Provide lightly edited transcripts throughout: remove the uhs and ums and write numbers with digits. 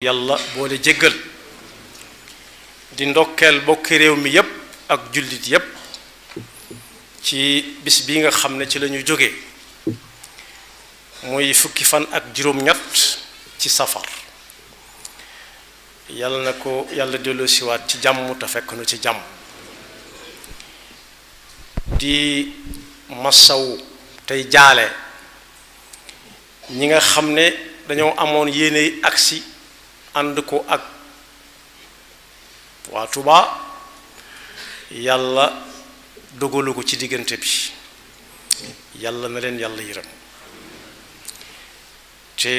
yàlla boole jéggal di ndokkeel bokki réew mi yépp ak jullit yépp ci bis bi nga xam ne ci lañu jóge muy fukki fan ak juróom-ñett ci safar yàlla na ko yàlla delloosiwaat ci jàmm te fekk nu ci jàmm di masaw tey jaale ñi nga xam ne dañoo amoon yéene agsi ànd ko ak waa Touba yàlla dogalu ko ci diggante bi yàlla na leen yàlla yërëm te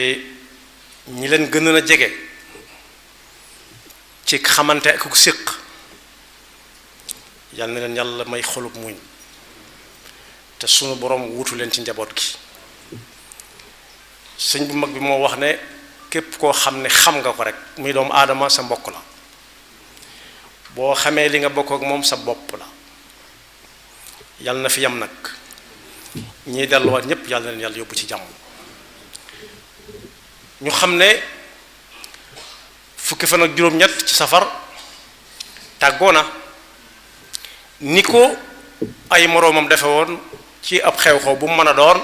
ñi leen gën a jege ci xamante ak ku séq yàlla na leen yàlla may xolub muñ te sunu borom wutu leen ci njaboot gi sëñ bu mag bi moo wax ne képp koo xam ne xam nga ko rek muy doomu aadama sa mbokk la boo xamee li nga bokk ak moom sa bopp la yàlla na fi yam nag ñiy delluwaat ñépp yàlla na leen yàlla yóbbu ci jàmm ñu xam ne fukki fan ak juróom-ñett ci safar tàggoo na ni ko ay moroomam defe woon ci ab xew-xew bu mu mën a doon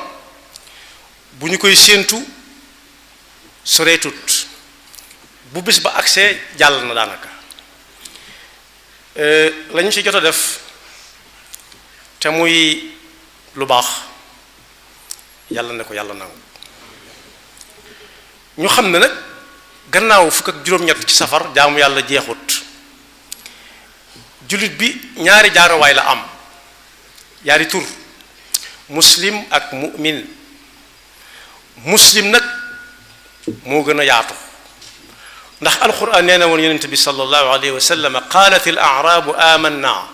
bu ñu koy séentu soreetut bu bis ba agsee jàll na daanaka lañu ci jot a def te muy lu baax yàlla ne ko yàlla nangu ñu xam ne nag gannaaw fukk ak juróom-ñett ci safar jaamu yàlla jeexut jullit bi ñaari jaaruwaay la am ñaari tur muslim ak mu'min muslim nag moo gën a yaatu ndax alquran nee na woon yonent bi sallallahu alayhi wa sallam qaalat al a'raabu amanna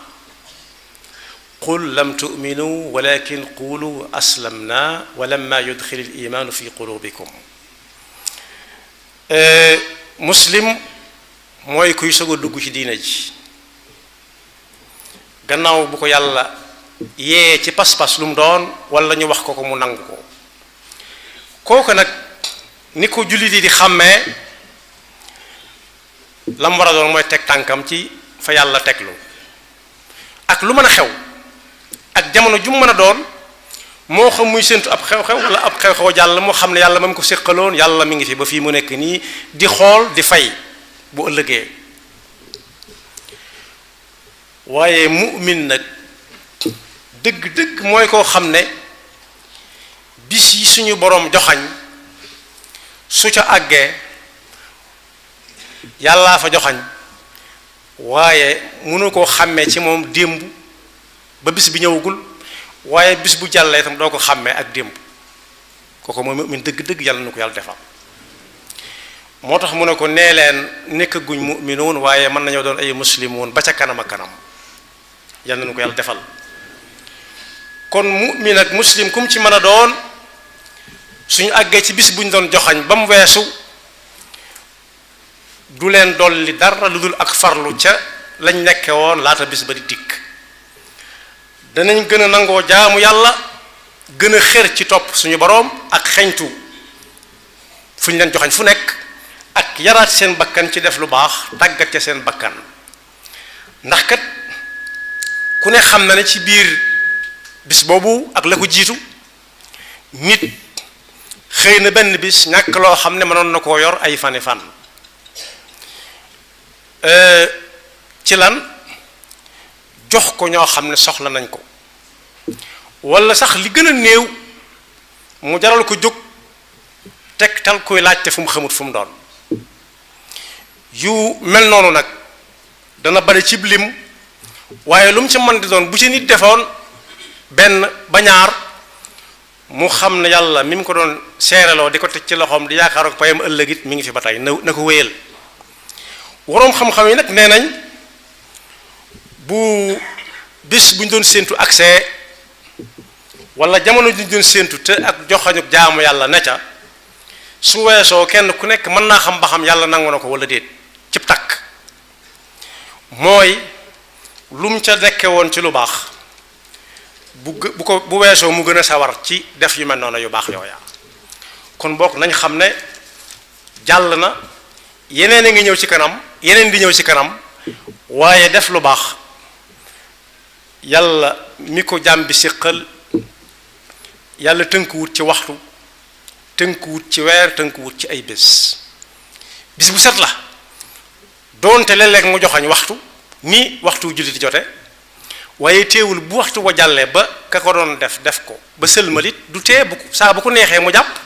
qul lam tu'minu walakin qulu aslamna wa lamma yudxil al imaanu fi qulubikum muslim mooy kuy soog a dugg ci diina ji gannaaw bu ko yàlla yee ci pas-pas lu mu doon wala ñu wax ko ko mu nangu ko kooku nag ni ko jullit yi di xàmmee la mu war a doon mooy teg tànkam ci fa yàlla teglu ak lu mën a xew ak jamono ju mu mën a doon moo xam muy séntu ab xew-xew wala ab xew-xew jàll moo xam ne yàlla ma ko séqaloon yàlla mi ngi fi ba fii mu nekk nii di xool di fay bu ëllëgee waaye mu'min nag dëgg-dëgg mooy koo xam ne bis yi suñu boroom joxañ su ca àggee yàllaa fa joxañ waaye mënu koo xàmmee ci moom démb ba bis bi ñëwagul waaye bis bu jàllee itam doo ko xàmmee ak démb kooku mooy mu'min dëgg-dëgg yàlla na ko yàlla defal moo tax mu ne ko nee leen nekkaguñ mu'minuun waaye mën nañoo doon ay muslimuun ba ca kanam ak kanam yàlla na ko yàlla defal kon mu'min ak muslim kum ci mën a doon suñu àggee ci bis bu ñu doon joxañ ba mu weesu du leen dolli dara lu dul ak farlu ca lañ nekke woon laata bis ba di dikk danañ gën a nangoo jaamu yàlla gën a xër ci topp suñu boroom ak xeñtu fu ñu leen joxañ fu nekk ak yaraat seen bakkan ci def lu baax tàggat ca seen bakkan ndax kat ku ne xam na ne ci biir bis boobu ak la ko jiitu nit xëy na benn bis ñàkk loo xam ne mënoon na koo yor ay fani fan ci lan jox ko ñoo xam ne soxla nañ ko walla sax li gën a néew mu jaral ko jóg tegtal koy laajte fu mu xamut fu mu doon yu mel noonu nag dana bari cib lim waaye lu mu ci mën di doon bu ci nit defoon benn ba ñaar mu xam ne yàlla mi mu ko doon seereloo di ko teg ci loxoom di yaakaar ak payam ëllëg it mi ngi fi ba tey na ko wéyal waroom xam-xam yi nag nee nañ bu bis bu ñu doon séentu accès wala jamono ju ñu doon séentu te ak joxañu jaamu yàlla ne ca su weesoo kenn ku nekk mën naa xam ba xam yàlla nangu na ko wala déet cib takk mooy lu mu ca dekke woon ci lu baax bu weesoo mu gën a sawar ci def yu mel noonu yu baax yooya kon bokk nañ xam ne jàll na yeneen a ngi ñëw ci kanam yeneen di ñëw ci kanam waaye def lu baax yàlla mi ko jàmm bi séqal yàlla tënkuwut ci waxtu tënkuwut ci weer tënkuwut ci ay bés bis bu set la doonte léeg-léeg mu joxañ waxtu ni waxtu julli di jote waaye teewul bu waxtu wa jàllee ba ka ko doon def ko ba sëlmalit du tee bu saa bu ko neexee mu jàpp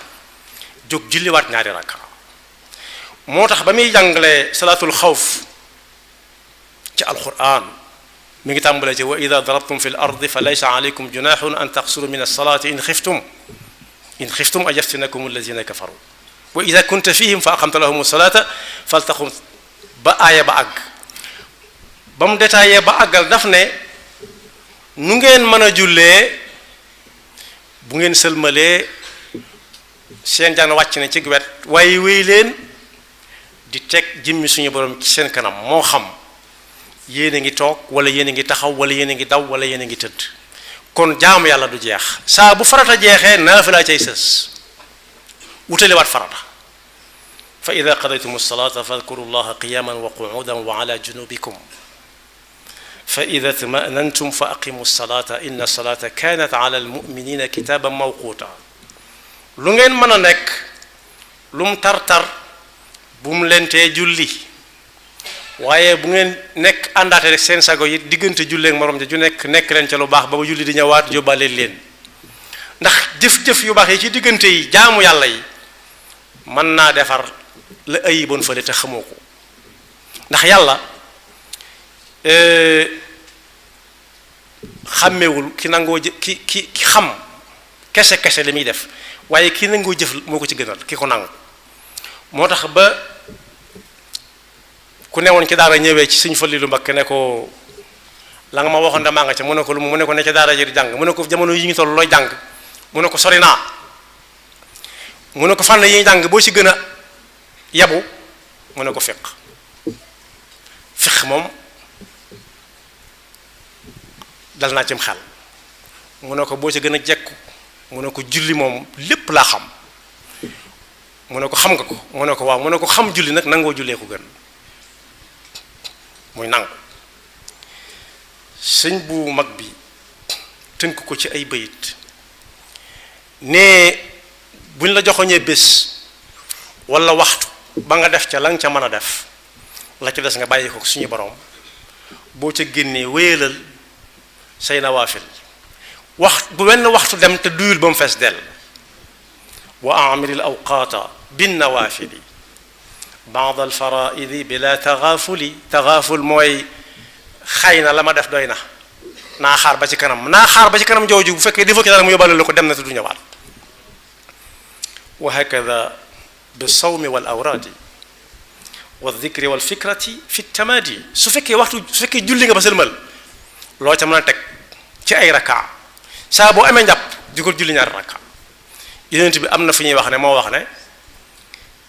jóg julliwaat ñaari rakka moo tax ba muy jàngale salaatul xawf ci alquran mi ngi tàmbalee ci wa ida darabtum fi l ardi fa laysa alaykum junahun an taqsuru min alsalati in xiftum an yaftinakum alladina kafaru wa ida kunta fihim fa aqamta lahum alsalata faltaqum ba aaya ba àgg ba mu détaillé ba àggal daf ne nu ngeen mën a jullee bu ngeen sëlmalee seen jaan wàcc na ci wet waaye wéy leen di teg jëmmi suñu borom ci seen kanam moo xam yéen a ngi toog wala yéen a ngi taxaw wala yéen a ngi daw wala yéen a ngi tëdd kon jaamu yàlla du jeex saa bu farata jeexee naafila cay sës wutaliwaat farata fa ida qadaytum alsalata fadkuru llaha qiyaman wa qu'udan wa ala junubikum fa ida tmanantum fa aqimu alsalata inna alsalata kanat ala almuminina kitaban mawquta lu ngeen mën a nekk lu mu tar-tar bu mu leen tee julli waaye bu ngeen nekk àndaate rek seen sago yi diggante julleek morom ja ju nekk leen ca lu baax ba julli di ñëwaat yóbbaale leen ndax jëf-jëf yu baax yi ci diggante yi jaamu yàlla yi mën naa defar la ayiboon fële te xamoo ko ndax yàlla xàmmewul ki nangoo ki xam kese li muy def waaye ki nangoo jëf moo ko ci gënal ki ko nangu moo tax ba ku newoon ci daara ñëwee ci Sëñ Fallilu Mbakke ne ko la nga ma waxoon de maa nga ca mu ne ko lu mu ne ko ne ca daara ji di jàng mu ne ko jamono yi ñu toll looy jàng mu ne ko sori naa mu ne ko fànn yi jàng boo ci gën a yabu mu ne ko fiq moom dal naa cim xel mu ne ko boo ci gën a jekku mu ne ko julli moom lépp laa xam mu ne ko xam nga ko mu ne ko waaw mu ne ko xam julli nag nangoo jullee ko gën muy nangu sëñ bu mag bi tënk ko ci ay bayit ne buñ la joxoñee bés walla waxtu ba nga def ca la nga ca mën a def la ca des nga bàyyi ko suñu borom boo ca génnee wéyalal say nawaafil bu wenn waxtu dem te duyul ba mu fees dell wa amiril awqaata bin nawaafili baad al faraidi bila tagaaful mooy xay na la ma def doy na naa xaar ba ci kanam jooju bu fekkee defoo ci dara mu yóbbaale la ko dem na te du ñëwaat wa hakada bi sawmi wal awraadi wa dikri wal fikrati fi tamaadi su fekkee julli nga ba sëlmal loo ca mën a teg ci ay rakka saa boo amee njàpp di ko julli ñaari rakka yonent bi am na fu ñuy wax ne moo wax ne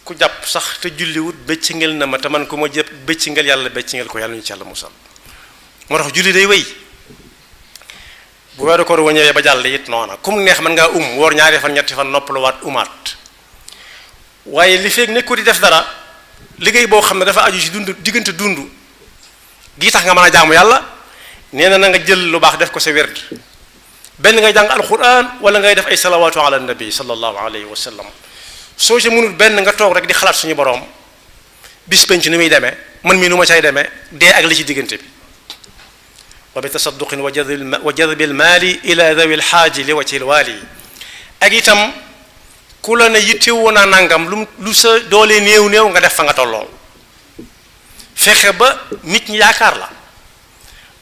ku jàpp sax te julliwut bëccëngel na ma te man ku ma jëpp bëccëngel yàlla bëccëngel ko yàlla ñu ci yàlla musal moo tax julli day wéy bu weeru koor wa ñëwee ba jàll it noona kum neex mën ngaa woor ñaari fan ñetti fan noppaluwaat umaat waaye li feeg nekku di def dara liggéey boo xam ne dafa aju ci diggante dund gi tax nga mën a jaamu yàlla nee na nga jël lu baax def ko sa werd benn ngay jàng alquran wala ngay def ay salawaatu ala nabi sallallahu alayhi wa sallam soo ci mënul benn nga toog rek di xalaat suñu borom bis penc ni muy demee man mii nu ma cay demee dee ak li ci diggante bi wa bi tasadduqin wa jadbil maali ila dawi lxaaji li wajhi lwaali ak itam ku la ne yittewoo naa nangam lu sa doole néew nga def fa nga tollool fexe ba nit ñi yaakaar la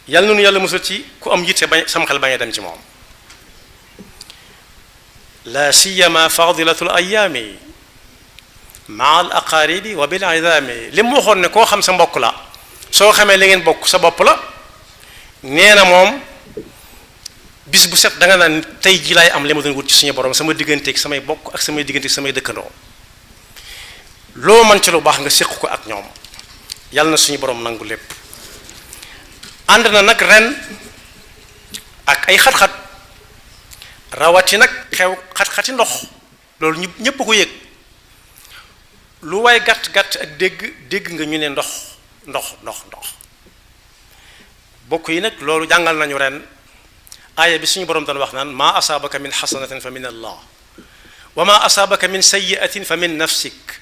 yàlla nunu yàlla musal ci ku am yitte bañ sama xel bañ a dem ci moom la siyama fadilatul ayaami maa al aqaaribi wa bil idaami li mu waxoon ne koo xam sa mbokk la soo xamee li ngeen bokk sa bopp la nee na moom bis bu set da nga naan tey ji laay am li ma doon wut ci suñu borom sama digganteeg samay bokk ak samay digganteeg samay dëkkandoo loo man ci lu baax nga séq ko ak ñoom yàlla na suñu borom nangu lépp ànd na nag ren ak ay xat-xat rawati nag xew xat-xati ndox loolu ñëpp ko yëg lu waay gàtt gàtt ak dégg nga ñu ne ndox bokk yi nag loolu jàngal nañu ren aaya bi suñu borom doon wax naan maa asaabaka min xasanatin fa min allah wa maa asaabaka min sayyiatin fa min nafsik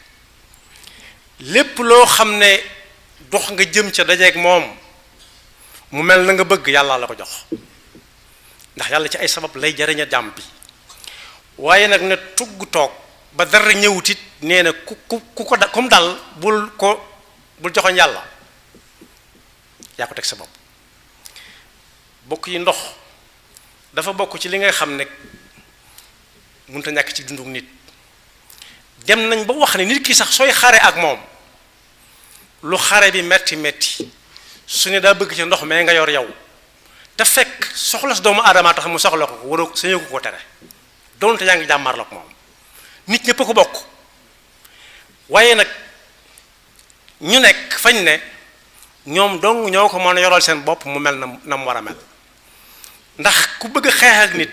lépp loo xam ne dox nga jëm ca dajeeg moom mu mel na nga bëgg yàlla la ko jox ndax yàlla ci ay sabab lay jariña jàmm bi waaye nag ne tugg toog ba dara ñëwutit nee na ku ko comme dal bul joxoñ yàlla yaa ko teg sa bopp bokk yi ndox dafa bokk ci li ngay xam ne mënut a ñàkk ci dundu nit dem nañ ba wax ne nit ki sax sooy xare ak moom lu xare bi metti metti su ne daa bëgg ci ndox mais nga yor yow te fekk soxla si doomu aadama tax mu soxla ko war a sañoo ko tere doonte yaa ngi jàmmarloog moom nit ñëpp ko bokk waaye nag ñu nekk fañ ne ñoom dong ñoo ko mën a yoral seen bopp mu mel na mu war a mel ndax ku bëgg a xeex ak nit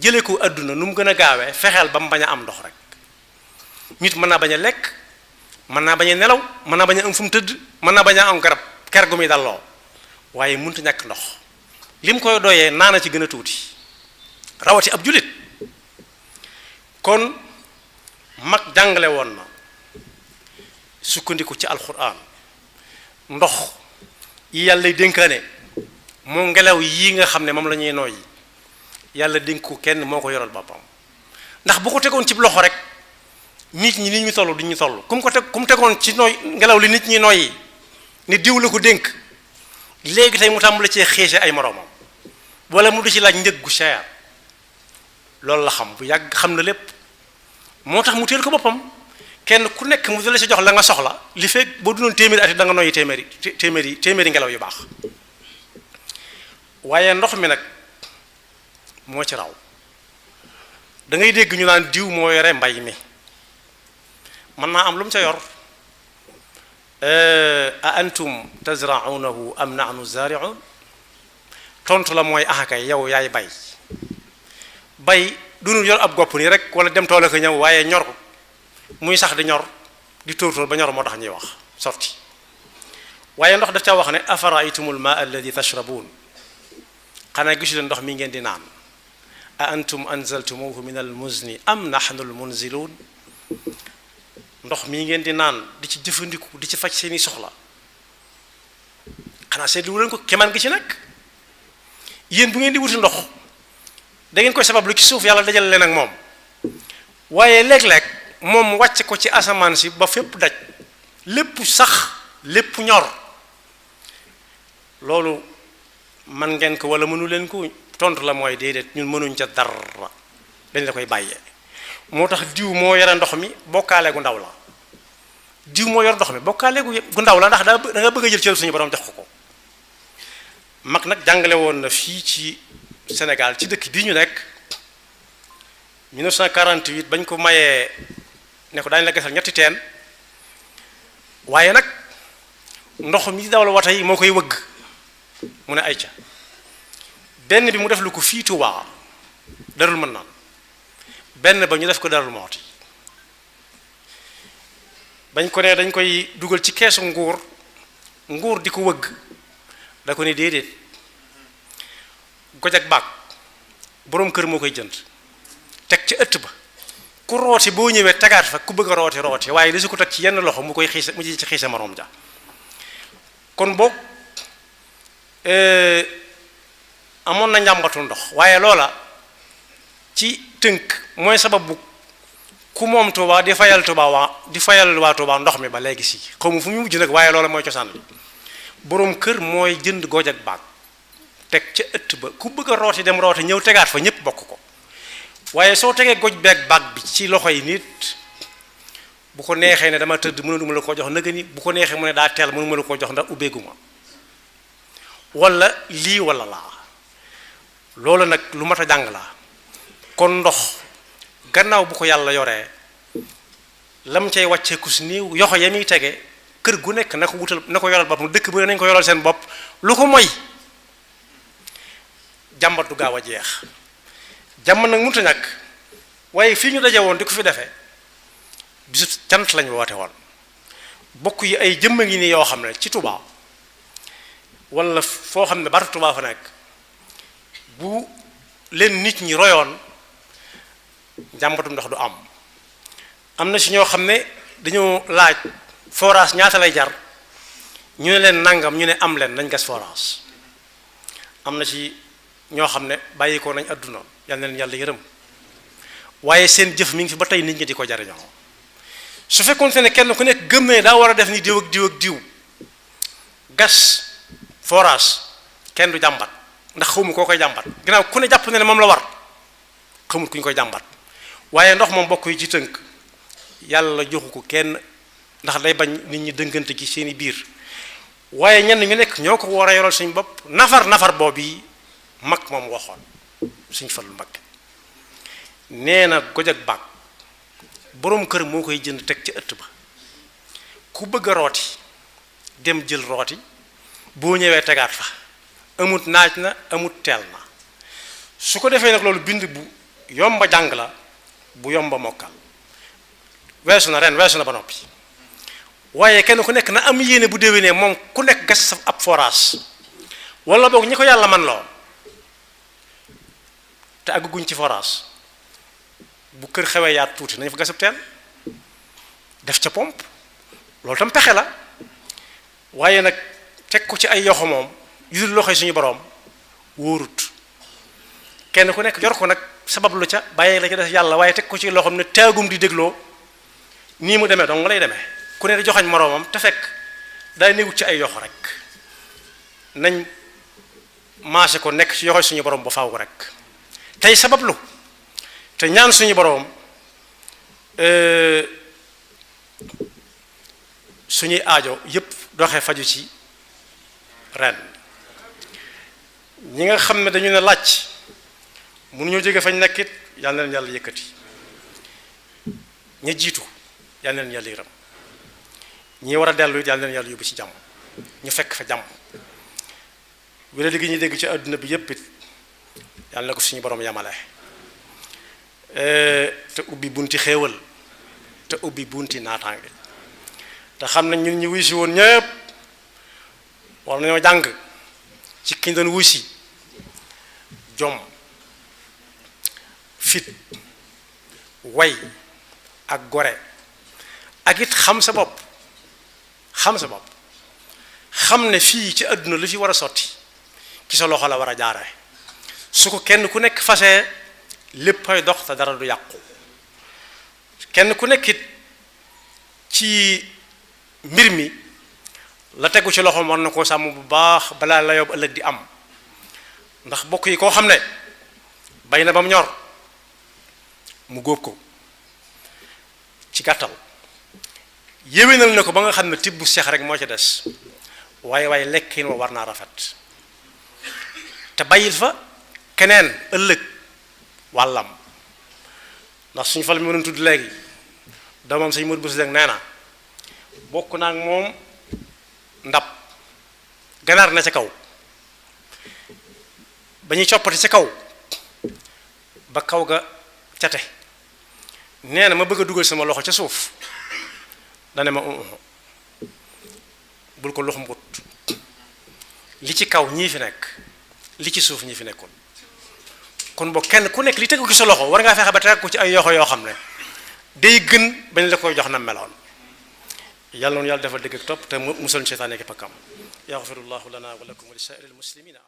jële ko àdduna nu mu gën a gaawee fexeel ba mu bañ a am ndox rek nit mën naa bañ a lekk mën naa bañ a nelaw mën naa bañ a am fu mu tëdd mën naa bañ a am garab ker gu muy dalloo waaye mënut a ñàkk ndox lim koy doyee naana ci gën a tuuti rawati ab jullit kon mag jàngale woon na sukkandiku ci alxuraan ndox yi yàlla dénkaane moo ngelaw yii nga xam ne moom la ñuy nooyi yàlla dénk ko kenn moo ko yoral boppam ndax bu ko tegoon ci loxo rek nit ñi nit ñu toll du ñu toll ku mu tegoon ci nooy ngelaw li nit ñi nooyi ne diw la ko dénk léegi tey mu tàmbali cee xiise ay moroomam wala mu du ci laaj njëg gu cher loolu la xam bu yàgg xam na lépp moo tax mu teel ko boppam kenn ku nekk mu dala ci jox la nga soxla li fekk boo dunoon téeméeri at da nga noyyi téeméeri ngelaw yu baax waaye ndox mi nag moo ci raw da ngay dégg ñu naan diw moo yore mbay mi mën naa am lu mu ca yor a antum tazra'unahu am nahnu zari'un tontu la mooy axakay yow yaay bay dunul yor ab gopp nii rek wala dem tool ak ñëw waaye ñor muy sax di ñor di tóor ba ñor moo tax ñuy wax sorti waaye ndox daf ca wax ne afara'aytumul maa alladi tashrabun xanaa gisu leen ndox mi ngeen di naan a antum anzaltumuhu min al muzni am nahnu al munzilun ndox mii ngeen di naan di ci jëfandiku di ci faj seeni soxla xanaa seetlu leen ko kemaan gi ci nag yéen bu ngeen di wuti ndox da ngeen koy sabab lu ci suuf yàlla dajal leen ak moom waaye léeg-léeg moom wàcc ko ci asamaan si ba fépp daj lépp sax lépp ñor loolu man ngeen ko wala mënu leen ko tontu la mooy déedéet ñun mënuñ ca dara dañ la koy bàyyee moo tax diw moo yore ndox mi bokkaale gu ndaw la diw moo yor ndox mi bokkaale gu ndaw la ndax da nga bëgg a jël cër suñu borom jox ko mag nag jàngale woon na fii ci Sénégal ci dëkk bii ñu nekk 1948 bañ ko mayee ne ko daañu la gasal ñetti teen waaye nag ndox mi dawal wata yi moo koy wëgg mu ne ay ca benn bi mu def lu ko fii Tuubaa Darul Manaan benn ba ñu def ko Darul Mooti bañ ko ne dañ koy dugal ci keesu nguur di ko wëgg da ko ne déedéet goj ak baag boroom kër moo koy jënd teg ci ëtt ba ku rooti boo ñëwee tegaat fa ku bëgg a rooti waaye li su ko teg ci yenn loxo mu koy xiise mu ci xiise moroom ja kon boog amoon na njàmbatu ndox waaye loola ci tënk mooy sababu ku moom Tuubaa di fayal waa Tuubaa ndox mi ba léegi si xaw ma fu mu mujj nag waaye loola mooy cosaan li boroom kër mooy jënd gooj ak baag teg ca ëtt ba ku bëgg a rooti dem rooti ñëw tegaat fa ñépp bokk ko waaye soo tegee goj beeg baag bi ci loxo yi nit bu ko neexee ne dama tëdd mënuma la ko jox nëga ni bu ko neexee mu ne daa teel mënuma la ko jox ndax ubbeeguma wala lii wala laa loolu nag lu mat a jàng la kon ndox gannaaw bu ko yàlla yoree lam cay wàcceeku si niiw yoxo ya muy tege kër gu nekk na ko wutal na ko yoral boppam dëkk bu ne nañ ko yoral seen bopp lu ko moy jàmbat du gaaw a jeex jàmm nag mënut a ñàkk waaye fii ñu daje woon di ko fi defee bisu cant lañ woote woon bokk yi ay jëmm ngi ni yoo xam ne ci Touba wala foo xam ne bari Touba fa nekk bu leen nit ñi royoon njàmbatum ndox du am na ci ñoo xam ne dañoo laaj forage ñaata lay jar ñu ne leen nangam ñu ne am leen nañ gas forage am na ci ñoo xam ne bàyyi ko nañ àdduna yal na leen yàlla yërëm waaye seen jëf mi ngi fi ba tey nit ñi di ko jariñoo su fekkoon ne kenn ku nekk gëm ne daa war a def ni diw ak diw ak diw gas forage kenn du jàmbat ndax xawma koo koy jàmbat ginnaaw ku ne jàpp ne moom la war xamul ku ñu koy jàmbat waaye ndox moom bokk yi ci tënk yàlla joxu ko kenn ndax day bañ nit ñi dëngante ci seeni biir waaye ñenn ñu nekk ñoo ko war a yoral suñ bopp nafar boobu yi mag moom waxoon suñ Fallu Mbakke nee na goj ak baag boroom kër moo koy jënd teg ci ëtt ba ku bëgg a rooti dem jël rooti boo ñëwee tegaat fa amut naaj na amut teel na su ko defee nag loolu bind bu yomba jàng la bu yomba mokkal weesu na ren weesu na ba noppi waaye kenn ku nekk na am yéene bu déwénee moom ku nekk gas sa ab forage wala boog ñi ko yàlla man loo te àgguñ ci forage bu kër xewee yaat tuuti nañ fa gasab teen def ca pompe loolu tam pexe la waaye nag teg ko ci ay yoxo moom yu dul loxoy suñu boroom wóorut kenn ku nekk yor ko nag sabab lu ca bàyyi la ca des yàlla waaye teg ko ci loxoom ne taagum di dégloo nii mu demee dong lay demee ku ne di joxañ moroomam te fekk day néewut ci ay yoxo rek nañ maase ko nekk ci yoxoy suñu boroom ba faaw rek tey sabablu te ñaan suñu boroom suñuy aajo yépp doxee faju ci ren ñi nga xam ne dañu ne laaj mënuñoo jóge fañ nekkit yal na leen yàlla yëkkati ña jiitu yal na leen yàlla yërëm ñi war a dellu it yal na leen yàlla yóbbu ci jàmm ñu fekk fa jàmm wéra gi ñuy dégg ci àdduna bi yépp it yàlla na ko suñu boroom yamale te ubbi bunti xéewal te ubbi bunti naataange te xam nañ ñun ñu wuy si woon ñëpp war nañoo jàng ci ki ñu doon wuy si jom fit way ak gore ak it xam sa bopp xam ne fii ci àdduna lu fi war a sotti ci sa loxo la war a jaare su ko kenn ku nekk fasee léppay dox te dara du yàqu kenn ku nekkit ci mbir mi la tegu ci loxoom war na koo sàmm bu baax balaa la yóbbu ëllëg di am ndax bokk yi koo xam ne bay na ba mu ñor mu góob ko ci gàttal yéwénal na ko ba nga xam ne tibb bu seex rek moo ci des waaye lekkin wa war naa rafet te bàyyil fa keneen ëllëg wàllam ndax suñu fal mi mënoon tudd léegi doomam sëñ Modou Bousso nee na bokk naa ak moom ndab ganaar na ca kaw ba ñuy coppati ca kaw ba kaw ga cate nee na ma bëgg a dugal sama loxo ca suuf dane ma bul ko lux mbut li ci kaw ñii fi nekk li ci suuf ñii fi nekkul kon boo kenn ku nekk li tegu ci sa loxo war ngaa fexe ba teg ko ci ay yoxo yoo xam ne day gën bañ la koy jox na meloon yàlla noonu yàlla defal dëgg ak topp te musal seytaane ak pakkam yaxfirullahu lana wa lakum wa li saa'iril muslimina